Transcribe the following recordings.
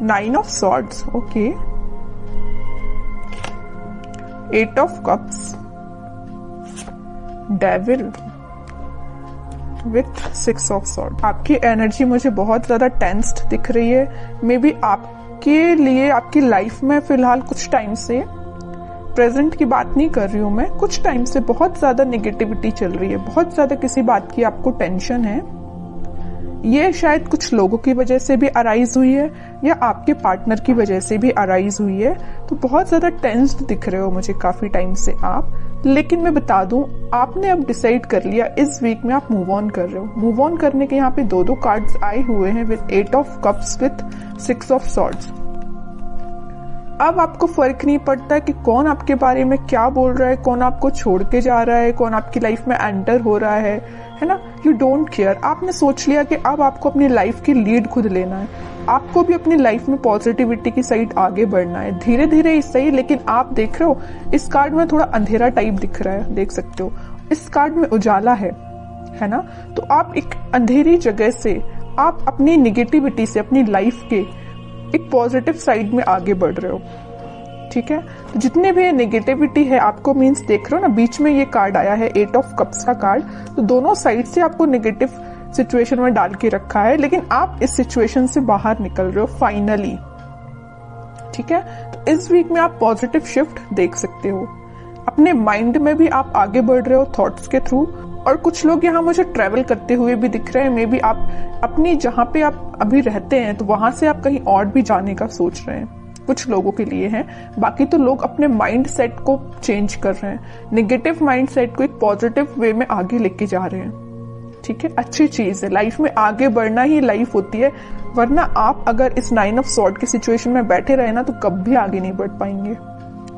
9 of swords, okay, 8 of cups, devil with 6 of swords। आपकी energy मुझे बहुत ज्यादा टेंस्ड दिख रही है। मे बी आपके लिए आपकी लाइफ में फिलहाल कुछ टाइम से, प्रेजेंट की बात नहीं कर रही हूं मैं, कुछ टाइम से बहुत ज्यादा नेगेटिविटी चल रही है, बहुत ज्यादा किसी बात की आपको टेंशन है। ये शायद कुछ लोगों की वजह से भी अराइज हुई है या आपके पार्टनर की वजह से भी अराइज हुई है। तो बहुत ज्यादा टेंस्ड दिख रहे हो मुझे काफी टाइम से आप। लेकिन मैं बता दूं, आपने अब डिसाइड कर लिया इस वीक में आप मूव ऑन कर रहे हो। मूव ऑन करने के यहाँ पे दो कार्ड्स आए हुए हैं with 8 of cups with 6 of swords. अब आपको फर्क नहीं पड़ता कि कौन आपके बारे में क्या बोल रहा है, कौन आपको छोड़ के जा रहा है, कौन आपकी लाइफ में एंटर हो रहा है ना। You don't care. आपने सोच लिया कि अब आपको अपनी लाइफ की लीड खुद लेना है। आपको भी अपनी लाइफ में पॉजिटिविटी की साइड आगे बढ़ना है, धीरे धीरे ही सही। लेकिन आप देख रहे हो इस कार्ड में थोड़ा अंधेरा टाइप दिख रहा है, देख सकते हो। इस कार्ड में उजाला है ना। तो आप एक अंधेरी जगह से आप अपनी निगेटिविटी से अपनी लाइफ के एक पॉजिटिव साइड में आगे बढ़ रहे हो, ठीक है। तो जितने भी नेगेटिविटी है आपको, मीन्स देख रहे हो ना, बीच में ये कार्ड आया है 8 ऑफ कप्स का कार्ड। तो दोनों साइड से आपको नेगेटिव सिचुएशन में डाल के रखा है, लेकिन आप इस सिचुएशन से बाहर निकल रहे हो फाइनली, ठीक है। तो इस वीक में आप पॉजिटिव शिफ्ट देख सकते हो। अपने माइंड में भी आप आगे बढ़ रहे हो थॉट्स के थ्रू। और कुछ लोग यहाँ मुझे ट्रेवल करते हुए भी दिख रहे हैं। मे बी आप अपनी जहां पे आप अभी रहते हैं तो वहां से आप कहीं और भी जाने का सोच रहे हैं, कुछ लोगों के लिए है। बाकी तो लोग अपने माइंड सेट को चेंज कर रहे हैं, नेगेटिव माइंड सेट को एक पॉजिटिव वे में आगे लेके जा रहे हैं, ठीक है। अच्छी चीज है, लाइफ में आगे बढ़ना ही लाइफ होती है। वरना आप अगर इस 9 ऑफ सॉर्ड की सिचुएशन में बैठे रहे ना तो कभी आगे नहीं बढ़ पाएंगे,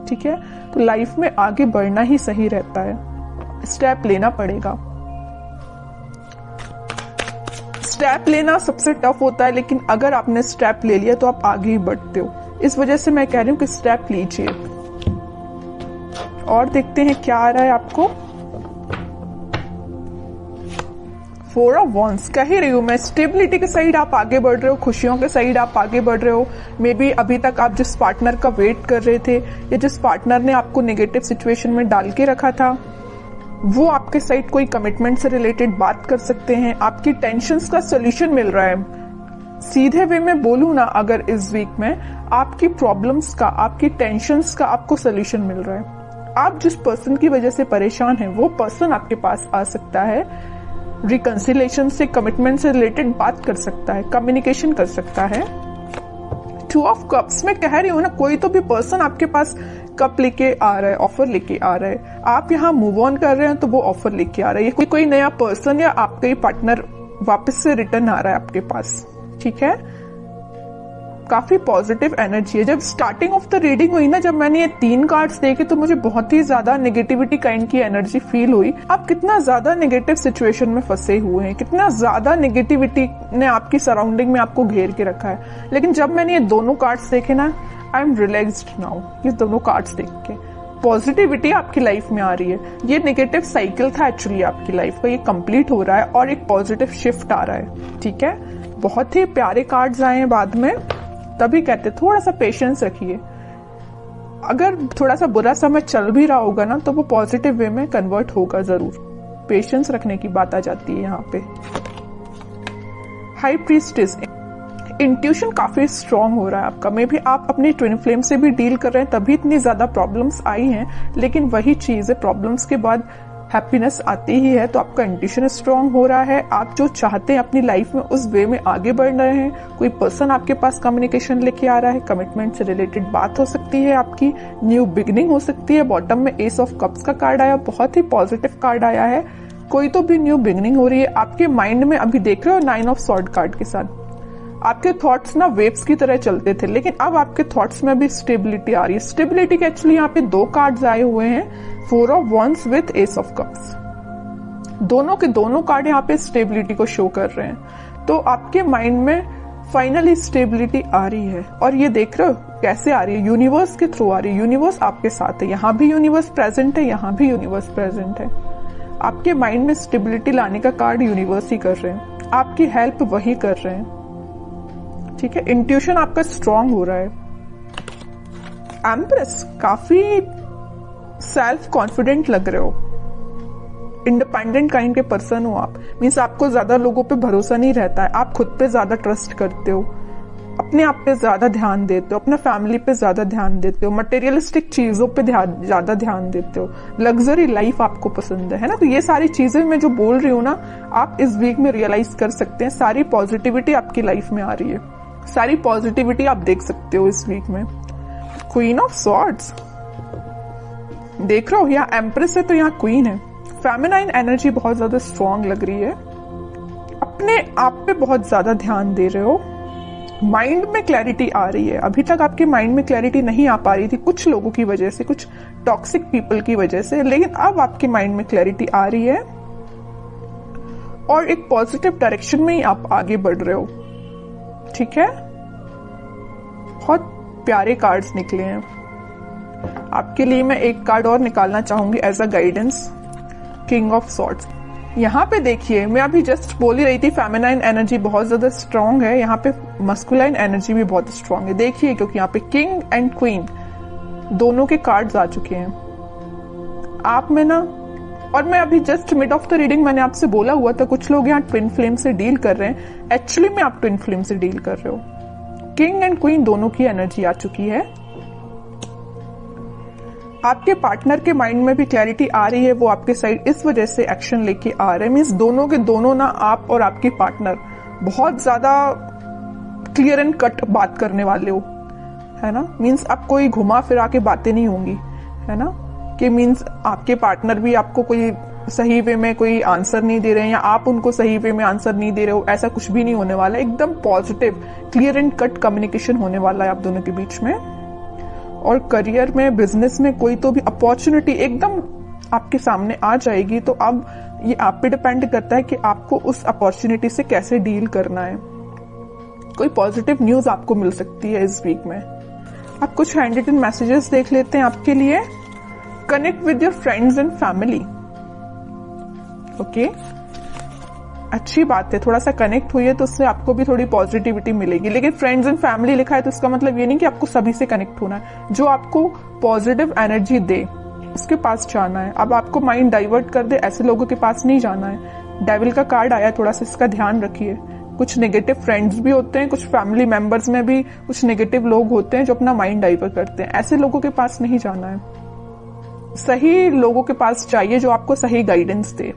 ठीक है। तो लाइफ में आगे बढ़ना ही सही रहता है, स्टेप लेना पड़ेगा। स्टेप लेना सबसे टफ होता है, लेकिन अगर आपने स्टेप ले लिया तो आप आगे ही बढ़ते हो। इस वजह से मैं कह रही हूं कि स्टेप लीजिए। और देखते हैं क्या आ रहा है आपको। 4 ऑफ वॉन्ड्स। कह ही रही हूं मैं, स्टेबिलिटी के साइड आप आगे बढ़ रहे हो, खुशियों के साइड आप आगे बढ़ रहे हो। मे बी अभी तक आप जिस पार्टनर का वेट कर रहे थे या जिस पार्टनर ने आपको नेगेटिव सिचुएशन में डाल के रखा था, वो आपके साइड कोई कमिटमेंट से रिलेटेड बात कर सकते हैं। आपकी टेंशन्स का सोल्यूशन मिल रहा है। सीधे वे में बोलूं ना, अगर इस वीक में आपकी प्रॉब्लम्स का, आपकी टेंशन्स का आपको सोल्यूशन मिल रहा है। आप जिस पर्सन की वजह से परेशान हैं वो पर्सन आपके पास आ सकता है, रिकंसिलेशन से, कमिटमेंट से रिलेटेड बात कर सकता है, कम्युनिकेशन कर सकता है। 2 ऑफ कप्स में कह रही हूं ना, कोई तो भी पर्सन आपके पास कप लेके आ रहा है, ऑफर लेके आ रहा है। आप यहाँ मूव ऑन कर रहे हैं तो वो ऑफर लेके आ रहा है। कोई नया पर्सन या आपका ही पार्टनर वापस से रिटर्न आ रहा है आपके पास, ठीक है। काफी पॉजिटिव एनर्जी है। जब स्टार्टिंग ऑफ द रीडिंग हुई ना, जब मैंने ये 3 कार्ड्स देखे तो मुझे बहुत ही ज्यादा नेगेटिविटी काइंड की एनर्जी फील हुई। आप कितना ज्यादा नेगेटिव सिचुएशन में फंसे हुए हैं, कितना ज्यादा नेगेटिविटी ने आपकी सराउंडिंग में आपको घेर के रखा है। लेकिन जब मैंने ये दोनों कार्ड्स देखे ना, आई एम रिलैक्स्ड नाउ। ये दोनों कार्ड्स देख के पॉजिटिविटी आपकी लाइफ में आ रही है। ये नेगेटिव साइकिल था एक्चुअली आपकी लाइफ का, ये कंप्लीट हो रहा है और एक पॉजिटिव शिफ्ट आ रहा है, ठीक है। बहुत ही प्यारे कार्ड्स आए हैं बाद में, तभी कहते थोड़ा सा पेशेंस रखिए। अगर थोड़ा सा बुरा समय चल भी रहा होगा ना तो वो पॉजिटिव वे में कन्वर्ट होगा जरूर। पेशेंस रखने की बात आ जाती है यहाँ पे। हाई प्रीस्टेस, इंट्यूशन काफी स्ट्रांग हो रहा है आपका। मे भी आप अपनी ट्विन फ्लेम से भी डील कर रहे हैं, तभी इतनी ज्यादा प्रॉब्लम्स आई हैं। लेकिन वही चीज है, प्रॉब्लम्स के बाद हैप्पीनेस आती ही है। तो आपका इंट्यूशन स्ट्रांग हो रहा है, आप जो चाहते हैं अपनी लाइफ में उस वे में आगे बढ़ रहे हैं। कोई पर्सन आपके पास कम्युनिकेशन लेके आ रहा है, कमिटमेंट से रिलेटेड बात हो सकती है, आपकी न्यू बिगिनिंग हो सकती है। बॉटम में एस ऑफ कप्स का कार्ड आया, बहुत ही पॉजिटिव कार्ड आया है। कोई तो भी न्यू बिगिनिंग हो रही है आपके माइंड में। अभी देख रहे हो 9 ऑफ सॉर्ड कार्ड के साथ आपके थॉट्स ना वेव्स की तरह चलते थे, लेकिन अब आपके थॉट्स में भी स्टेबिलिटी आ रही है। स्टेबिलिटी के एक्चुअली यहाँ पे 2 कार्ड्स आए हुए हैं, 4 of wands with S of cups. दोनों के दोनों कार्ड यहाँ पे स्टेबिलिटी को शो कर रहे हैं। तो आपके माइंड में फाइनली स्टेबिलिटी आ रही है। और ये देख रहे हो कैसे आ रही है, यूनिवर्स के थ्रू आ रही है। यूनिवर्स आपके साथ है, यहाँ भी यूनिवर्स प्रेजेंट है, यहाँ भी यूनिवर्स प्रेजेंट है। आपके माइंड में स्टेबिलिटी लाने का कार्ड यूनिवर्स ही कर रहे हैं, आपकी हेल्प वही कर रहे हैं, ठीक है, इंट्यूशन आपका स्ट्रांग हो रहा है। एम्प्रेस, काफी सेल्फ कॉन्फिडेंट लग रहे हो, इंडिपेंडेंट काइंड के पर्सन हो आप। मीन्स आपको ज्यादा लोगों पे भरोसा नहीं रहता है, आप खुद पे ज्यादा ट्रस्ट करते हो, अपने आप पे ज्यादा ध्यान देते हो, अपना फैमिली पे ज्यादा ध्यान देते हो, मटेरियलिस्टिक चीजों पे ज्यादा ध्यान देते हो, लग्जरी लाइफ आपको पसंद है ना। तो ये सारी चीजें मैं जो बोल रही हूँ ना, आप इस वीक में रियलाइज कर सकते हैं। सारी पॉजिटिविटी आपकी लाइफ में आ रही है, सारी पॉजिटिविटी आप देख सकते हो इस वीक में। क्वीन ऑफ सॉर्ड्स देख रहे हो, यहाँ एम्प्रेस है तो यहाँ क्वीन है। फेमिनाइन एनर्जी बहुत ज्यादा स्ट्रांग लग रही है, अपने आप पे बहुत ज्यादा ध्यान दे रहे हो, माइंड में क्लैरिटी आ रही है। अभी तक आपके माइंड में क्लैरिटी नहीं आ पा रही थी कुछ लोगों की वजह से, कुछ टॉक्सिक पीपल की वजह से, लेकिन अब आपके माइंड में क्लैरिटी आ रही है और एक पॉजिटिव डायरेक्शन में ही आप आगे बढ़ रहे हो। ठीक है, बहुत प्यारे कार्ड्स निकले हैं आपके लिए। मैं एक कार्ड और निकालना चाहूंगी as a guidance, king of swords. यहाँ पे देखिए, मैं अभी जस्ट बोल ही रही थी फेमिनाइन एनर्जी बहुत ज्यादा स्ट्रांग है, यहाँ पे मस्कुलाइन एनर्जी भी बहुत स्ट्रांग है। देखिए, क्योंकि यहाँ पे किंग एंड क्वीन दोनों के कार्ड्स आ चुके हैं आप में ना। और मैं अभी just mid of the reading मैंने आपसे बोला हुआ था कुछ लोग यहाँ ट्विन फ्लेम से डील कर रहे हैं, एक्चुअली में आप ट्विन फ्लेम से डील कर रहे हो। किंग एंड क्वीन दोनों की एनर्जी आ चुकी है। आपके पार्टनर के माइंड में भी क्लैरिटी आ रही है, वो आपके साइड इस वजह से एक्शन लेके आ रहे हैं। मीन्स दोनों के दोनों ना, आप और आपकी पार्टनर बहुत ज्यादा क्लियर एंड कट बात करने वाले हो, है ना। मीन्स अब कोई घुमा फिरा के बातें नहीं होंगी, है ना, कि मीन्स आपके पार्टनर भी आपको कोई सही वे में कोई आंसर नहीं दे रहे हैं या आप उनको सही वे में आंसर नहीं दे रहे हो, ऐसा कुछ भी नहीं होने वाला। एकदम positive clear and cut communication होने वाला है आप दोनों के बीच में। और करियर में, बिजनेस में कोई तो भी अपॉर्चुनिटी एकदम आपके सामने आ जाएगी। तो अब ये आप पे डिपेंड करता है कि आपको उस अपॉर्चुनिटी से कैसे डील करना है। कोई पॉजिटिव न्यूज आपको मिल सकती है इस वीक में। आप कुछ हैंड रिटन मैसेजेस देख लेते हैं आपके लिए। Connect with your friends and family. Okay, अच्छी बात है, थोड़ा सा कनेक्ट हुई है तो उससे आपको भी थोड़ी पॉजिटिविटी मिलेगी। लेकिन फ्रेंड्स एंड फैमिली लिखा है तो इसका मतलब ये नहीं कि आपको सभी से कनेक्ट होना है। जो आपको पॉजिटिव एनर्जी दे उसके पास जाना है। अब आपको माइंड डाइवर्ट कर दे, ऐसे लोगों के पास नहीं जाना है। डेविल का कार्ड आया, थोड़ा सा इसका ध्यान रखिए। कुछ नेगेटिव फ्रेंड्स भी होते हैं, कुछ फैमिली मेंबर्स में भी कुछ नेगेटिव लोग होते हैं जो अपना माइंड डाइवर्ट करते हैं। ऐसे लोगों के पास नहीं जाना है, सही लोगों के पास चाहिए जो आपको सही गाइडेंस दे।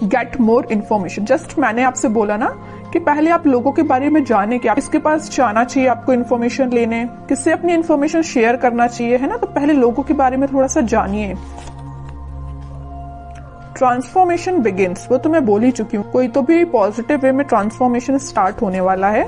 Get more information. जस्ट मैंने आपसे बोला ना कि पहले आप लोगों के बारे में जाने कि आप किसके पास जाना चाहिए, आपको इन्फॉर्मेशन लेने, किससे अपनी इन्फॉर्मेशन शेयर करना चाहिए, है ना। तो पहले लोगों के बारे में थोड़ा सा जानिए। ट्रांसफॉर्मेशन बिगिंस, वो तो मैं बोल ही चुकी हूँ। कोई तो भी पॉजिटिव वे में ट्रांसफॉर्मेशन स्टार्ट होने वाला है।